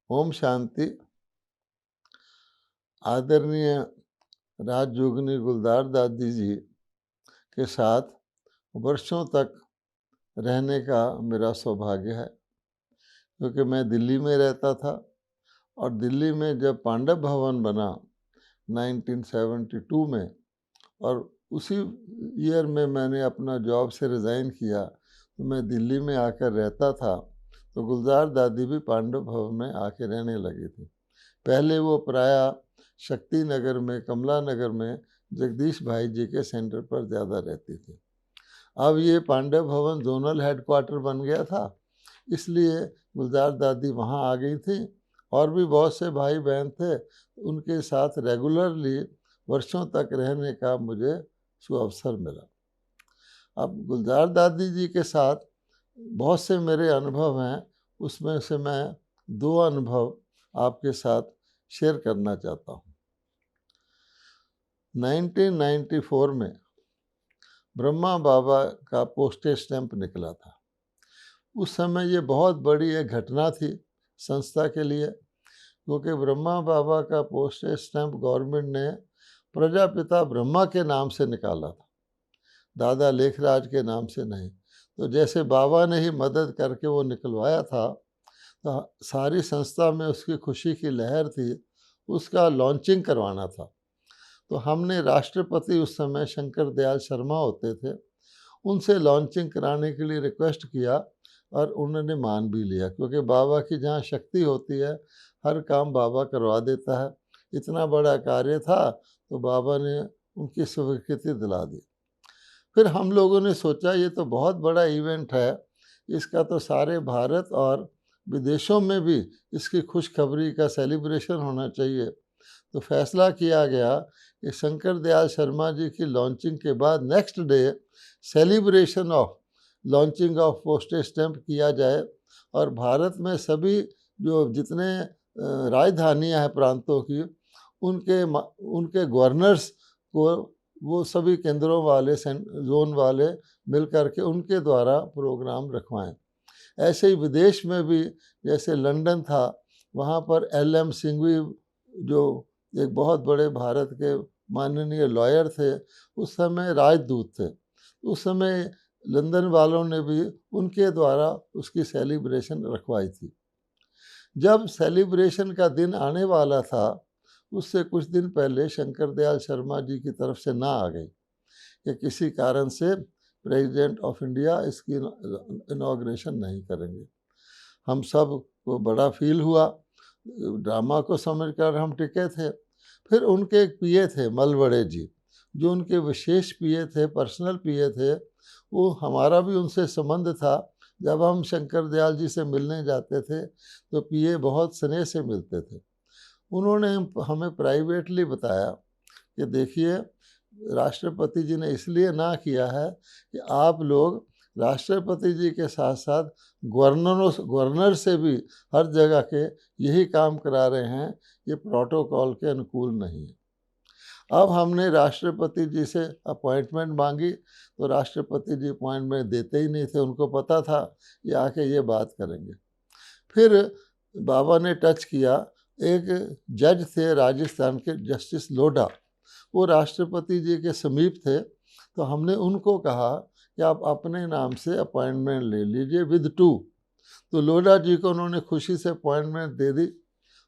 ओम शांति। आदरणीय राजयोगिनी गुलजार दादी जी के साथ वर्षों तक रहने का मेरा सौभाग्य है, क्योंकि मैं दिल्ली में रहता था और दिल्ली में जब पांडव भवन बना 1972 में, और उसी ईयर में मैंने अपना जॉब से रिज़ाइन किया, तो मैं दिल्ली में आकर रहता था। तो गुलजार दादी भी पांडव भवन में आके रहने लगी थी। पहले वो प्रायः शक्ति नगर में, कमला नगर में जगदीश भाई जी के सेंटर पर ज़्यादा रहती थी। अब ये पांडव भवन जोनल हेडक्वार्टर बन गया था, इसलिए गुलजार दादी वहाँ आ गई थी और भी बहुत से भाई बहन थे, उनके साथ रेगुलरली वर्षों तक रहने का मुझे सुअवसर मिला। अब गुलजार दादी जी के साथ बहुत से मेरे अनुभव हैं, उसमें से मैं 2 अनुभव आपके साथ शेयर करना चाहता हूँ। 1994 में ब्रह्मा बाबा का पोस्टेज स्टैंप निकला था। उस समय ये बहुत बड़ी एक घटना थी संस्था के लिए, क्योंकि ब्रह्मा बाबा का पोस्टेज स्टैंप गवर्नमेंट ने प्रजापिता ब्रह्मा के नाम से निकाला था, दादा लेखराज के नाम से नहीं। तो जैसे बाबा ने ही मदद करके वो निकलवाया था, तो सारी संस्था में उसकी खुशी की लहर थी। उसका लॉन्चिंग करवाना था, तो हमने राष्ट्रपति उस समय शंकर दयाल शर्मा होते थे, उनसे लॉन्चिंग कराने के लिए रिक्वेस्ट किया और उन्होंने मान भी लिया, क्योंकि बाबा की जहाँ शक्ति होती है हर काम बाबा करवा देता है। इतना बड़ा कार्य था तो बाबा ने उनकी स्वीकृति दिला दी। फिर हम लोगों ने सोचा ये तो बहुत बड़ा इवेंट है, इसका तो सारे भारत और विदेशों में भी इसकी खुशखबरी का सेलिब्रेशन होना चाहिए। तो फैसला किया गया कि शंकर दयाल शर्मा जी की लॉन्चिंग के बाद next day celebration of launching of postage stamp किया जाए, और भारत में सभी जो जितने राजधानियाँ हैं प्रांतों की, उनके गवर्नर्स को वो सभी केंद्रों वाले जोन वाले मिल करके उनके द्वारा प्रोग्राम रखवाएं। ऐसे ही विदेश में भी, जैसे लंदन था, वहाँ पर LM सिंघवी जो एक बहुत बड़े भारत के माननीय लॉयर थे, उस समय राजदूत थे, उस समय लंदन वालों ने भी उनके द्वारा उसकी सेलिब्रेशन रखवाई थी। जब सेलिब्रेशन का दिन आने वाला था, उससे कुछ दिन पहले शंकर दयाल शर्मा जी की तरफ से ना आ गई कि किसी कारण से प्रेसिडेंट ऑफ इंडिया इसकी इनॉग्रेशन नहीं करेंगे। हम सब को बड़ा फील हुआ, ड्रामा को समझकर हम टिके थे। फिर उनके एक पीए थे मलवड़े जी, जो उनके विशेष पीए थे, पर्सनल पीए थे। वो हमारा भी उनसे संबंध था। जब हम शंकर दयाल जी से मिलने जाते थे तो पीए बहुत स्नेह से मिलते थे। उन्होंने हमें प्राइवेटली बताया कि देखिए, राष्ट्रपति जी ने इसलिए ना किया है कि आप लोग राष्ट्रपति जी के साथ साथ गवर्नर से भी हर जगह के यही काम करा रहे हैं, ये प्रोटोकॉल के अनुकूल नहीं है। अब हमने राष्ट्रपति जी से अपॉइंटमेंट मांगी, तो राष्ट्रपति जी अपॉइंटमेंट देते ही नहीं थे। उनको पता था ये आके ये बात करेंगे। फिर बाबा ने टच किया। एक जज थे राजस्थान के, जस्टिस लोढ़ा, वो राष्ट्रपति जी के समीप थे। तो हमने उनको कहा कि आप अपने नाम से अपॉइंटमेंट ले लीजिए विद 2। तो लोढ़ा जी को उन्होंने खुशी से अपॉइंटमेंट दे दी।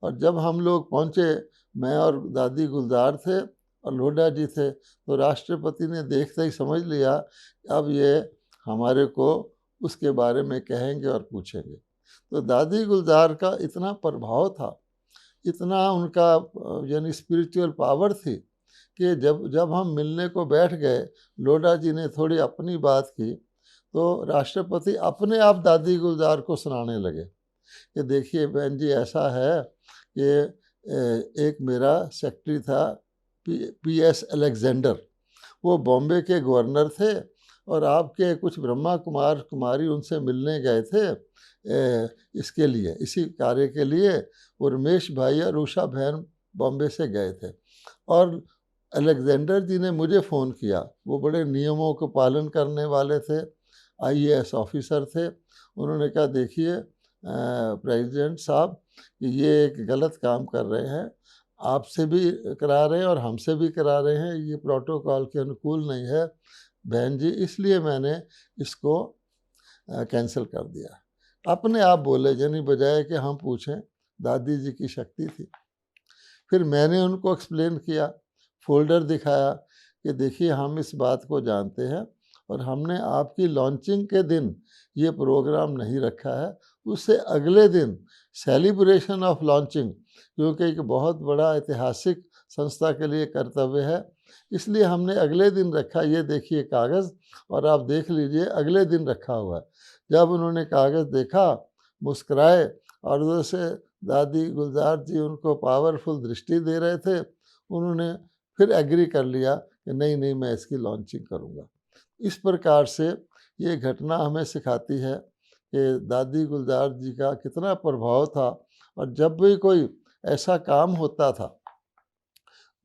और जब हम लोग पहुँचे, मैं और दादी गुलजार थे और लोढ़ा जी थे, तो राष्ट्रपति ने देखते ही समझ लिया अब ये हमारे को उसके बारे में कहेंगे और पूछेंगे। तो दादी गुलजार का इतना प्रभाव था, इतना उनका यानी स्पिरिचुअल पावर थी, कि जब हम मिलने को बैठ गए, लोढ़ा जी ने थोड़ी अपनी बात की, तो राष्ट्रपति अपने आप दादी गुलजार को सुनाने लगे कि देखिए बहन जी, ऐसा है कि एक मेरा सेक्रेटरी था PS अलेक्जेंडर, वो बॉम्बे के गवर्नर थे, और आपके कुछ ब्रह्मा कुमार कुमारी उनसे मिलने गए थे इसके लिए, इसी कार्य के लिए। वो रमेश भाई और उषा बहन बॉम्बे से गए थे, और अलेक्जेंडर जी ने मुझे फ़ोन किया। वो बड़े नियमों को पालन करने वाले थे, IAS ऑफिसर थे। उन्होंने कहा देखिए प्रेसिडेंट साहब कि ये एक गलत काम कर रहे हैं, आपसे भी करा रहे हैं और हमसे भी करा रहे हैं, ये प्रोटोकॉल के अनुकूल नहीं है बहन जी, इसलिए मैंने इसको कैंसिल कर दिया। अपने आप बोले, यानी बजाय कि हम पूछें। दादी जी की शक्ति थी। फिर मैंने उनको एक्सप्लेन किया, फोल्डर दिखाया कि देखिए हम इस बात को जानते हैं और हमने आपकी लॉन्चिंग के दिन ये प्रोग्राम नहीं रखा है, उससे अगले दिन सेलिब्रेशन ऑफ लॉन्चिंग, क्योंकि एक बहुत बड़ा ऐतिहासिक संस्था के लिए कर्तव्य है, इसलिए हमने अगले दिन रखा। ये देखिए कागज़ और आप देख लीजिए अगले दिन रखा हुआ है। जब उन्होंने कागज़ देखा, मुस्कुराए और उधर से दादी गुलजार जी उनको पावरफुल दृष्टि दे रहे थे, उन्होंने फिर एग्री कर लिया कि नहीं नहीं मैं इसकी लॉन्चिंग करूँगा। इस प्रकार से ये घटना हमें सिखाती है कि दादी गुलजार जी का कितना प्रभाव था। और जब भी कोई ऐसा काम होता था,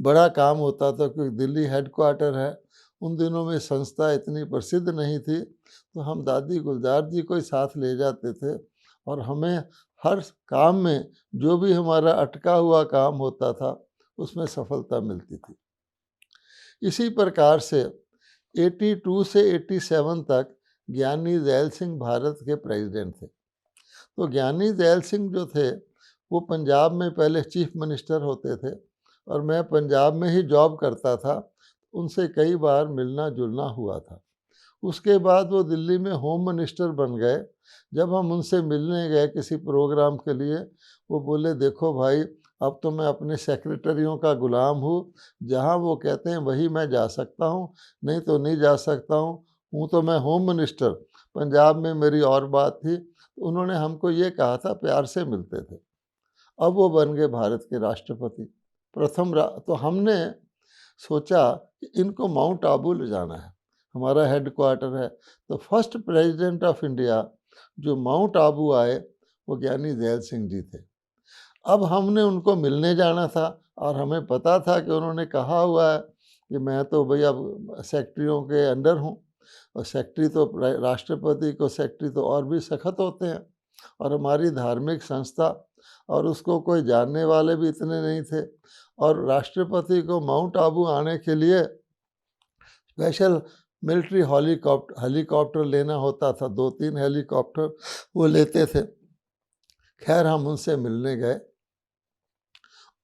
बड़ा काम होता था, क्योंकि दिल्ली हेडक्वार्टर है, उन दिनों में संस्था इतनी प्रसिद्ध नहीं थी, तो हम दादी गुलजार जी को ही साथ ले जाते थे और हमें हर काम में जो भी हमारा अटका हुआ काम होता था उसमें सफलता मिलती थी। इसी प्रकार से 82 से 87 तक ज्ञानी ज़ैल सिंह भारत के प्रेसिडेंट थे। तो ज्ञानी ज़ैल सिंह जो थे वो पंजाब में पहले चीफ मिनिस्टर होते थे और मैं पंजाब में ही जॉब करता था, उनसे कई बार मिलना जुलना हुआ था। उसके बाद वो दिल्ली में होम मिनिस्टर बन गए। जब हम उनसे मिलने गए किसी प्रोग्राम के लिए, वो बोले देखो भाई, अब तो मैं अपने सेक्रेटरियों का गुलाम हूँ, जहाँ वो कहते हैं वही मैं जा सकता हूँ, नहीं तो नहीं जा सकता हूँ तो मैं होम मिनिस्टर। पंजाब में मेरी और बात थी, उन्होंने हमको ये कहा था, प्यार से मिलते थे। अब वो बन गए भारत के राष्ट्रपति। तो हमने सोचा कि इनको माउंट आबू ले जाना है, हमारा हेडक्वार्टर है। तो फर्स्ट प्रेसिडेंट ऑफ इंडिया जो माउंट आबू आए वो ज्ञानी ज़ैल सिंह जी थे। अब हमने उनको मिलने जाना था और हमें पता था कि उन्होंने कहा हुआ है कि मैं तो भैया सेक्रेटरियों के अंडर हूँ, और सेक्रेटरी तो राष्ट्रपति को सेक्रेटरी तो और भी सख्त होते हैं, और हमारी धार्मिक संस्था, और उसको कोई जानने वाले भी इतने नहीं थे। और राष्ट्रपति को माउंट आबू आने के लिए स्पेशल मिलिट्री हेलीकॉप्टर लेना होता था, 2-3 हेलीकॉप्टर वो लेते थे। खैर हम उनसे मिलने गए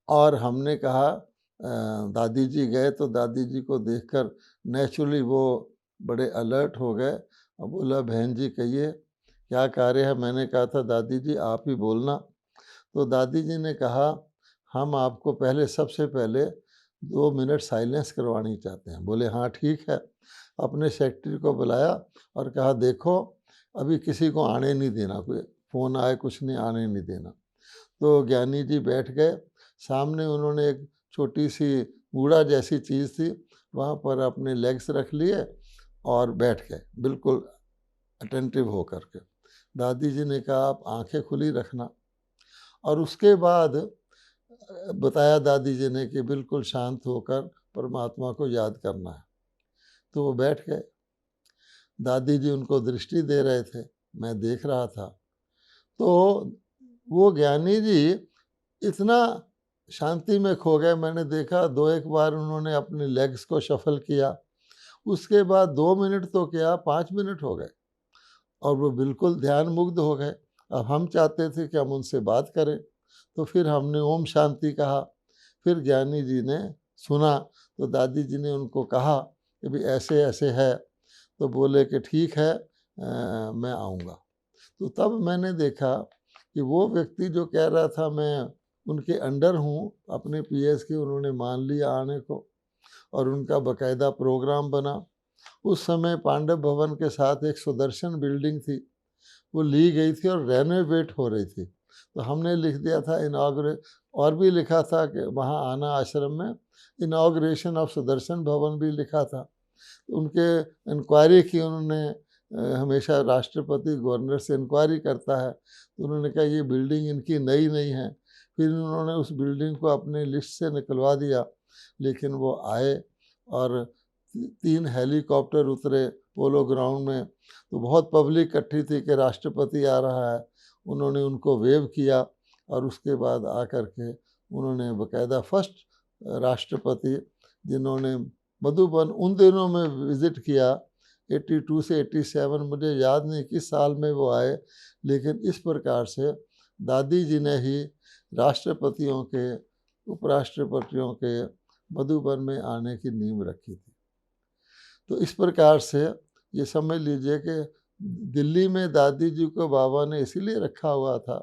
और हमने कहा, दादी जी गए तो दादी जी को देखकर नेचुरली वो बड़े अलर्ट हो गए और बोला बहन जी कहिए क्या कार्य है। मैंने कहा था दादी जी आप ही बोलना। तो दादी जी ने कहा हम आपको सबसे पहले 2 मिनट साइलेंस करवानी चाहते हैं। बोले हाँ ठीक है। अपने सेक्रेटरी को बुलाया और कहा देखो अभी किसी को आने नहीं देना, कोई फ़ोन आए कुछ नहीं, आने नहीं देना। तो ज्ञानी जी बैठ गए। सामने उन्होंने एक छोटी सी मूड़ा जैसी चीज़ थी, वहाँ पर अपने लेग्स रख लिए और बैठ गए बिल्कुल अटेंटिव होकर के। दादी जी ने कहा आप आंखें खुली रखना, और उसके बाद बताया दादी जी ने कि बिल्कुल शांत होकर परमात्मा को याद करना है। तो वो बैठ गए। दादी जी उनको दृष्टि दे रहे थे, मैं देख रहा था। तो वो ज्ञानी जी इतना शांति में खो गए, मैंने देखा 2-1 बार उन्होंने अपने लेग्स को शफल किया। उसके बाद 2 मिनट तो क्या 5 मिनट हो गए और वो बिल्कुल ध्यान मुग्ध हो गए। अब हम चाहते थे कि हम उनसे बात करें, तो फिर हमने ओम शांति कहा। फिर ज्ञानी जी ने सुना, तो दादी जी ने उनको कहा कि भाई ऐसे ऐसे है। तो बोले कि ठीक है मैं आऊँगा। तो तब मैंने देखा कि वो व्यक्ति जो कह रहा था मैं उनके अंडर हूँ, अपने पीएस के, उन्होंने मान लिया आने को और उनका बाकायदा प्रोग्राम बना। उस समय पांडव भवन के साथ एक सुदर्शन बिल्डिंग थी, वो ली गई थी और रेनोवेट हो रही थी। तो हमने लिख दिया था इनाग्रे, और भी लिखा था कि वहाँ आना आश्रम में, इनाग्रेशन ऑफ सुदर्शन भवन भी लिखा था। तो उनके इंक्वायरी की उन्होंने, हमेशा राष्ट्रपति गवर्नर से इंक्वायरी करता है, तो उन्होंने कहा ये बिल्डिंग इनकी नई नहीं है। फिर उन्होंने उस बिल्डिंग को अपने लिस्ट से निकलवा दिया। लेकिन वो आए और 3 हेलीकॉप्टर उतरे पोलो ग्राउंड में, तो बहुत पब्लिक इकट्ठी थी कि राष्ट्रपति आ रहा है। उन्होंने उनको वेव किया और उसके बाद आकर के उन्होंने बकायदा फर्स्ट राष्ट्रपति जिन्होंने मधुबन उन दिनों में विज़िट किया 82 से 87, मुझे याद नहीं किस साल में वो आए, लेकिन इस प्रकार से दादी जी ने ही राष्ट्रपतियों के, उपराष्ट्रपतियों के मधुबन में आने की नींव रखी थी। तो इस प्रकार से ये समझ लीजिए कि दिल्ली में दादी जी को बाबा ने इसीलिए रखा हुआ था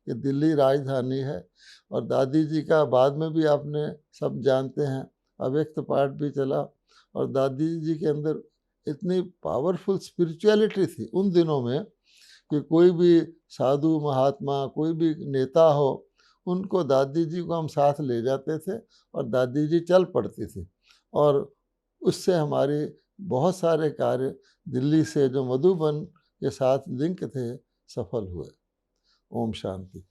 कि दिल्ली राजधानी है, और दादी जी का बाद में भी आपने सब जानते हैं अव्यक्त पाठ भी चला, और दादी जी के अंदर इतनी पावरफुल स्पिरिचुअलिटी थी उन दिनों में कि कोई भी साधु महात्मा, कोई भी नेता हो, उनको दादी जी को हम साथ ले जाते थे और दादी जी चल पड़ती थी, और उससे हमारे बहुत सारे कार्य दिल्ली से जो मधुबन के साथ लिंक थे सफल हुए। ओम शांति।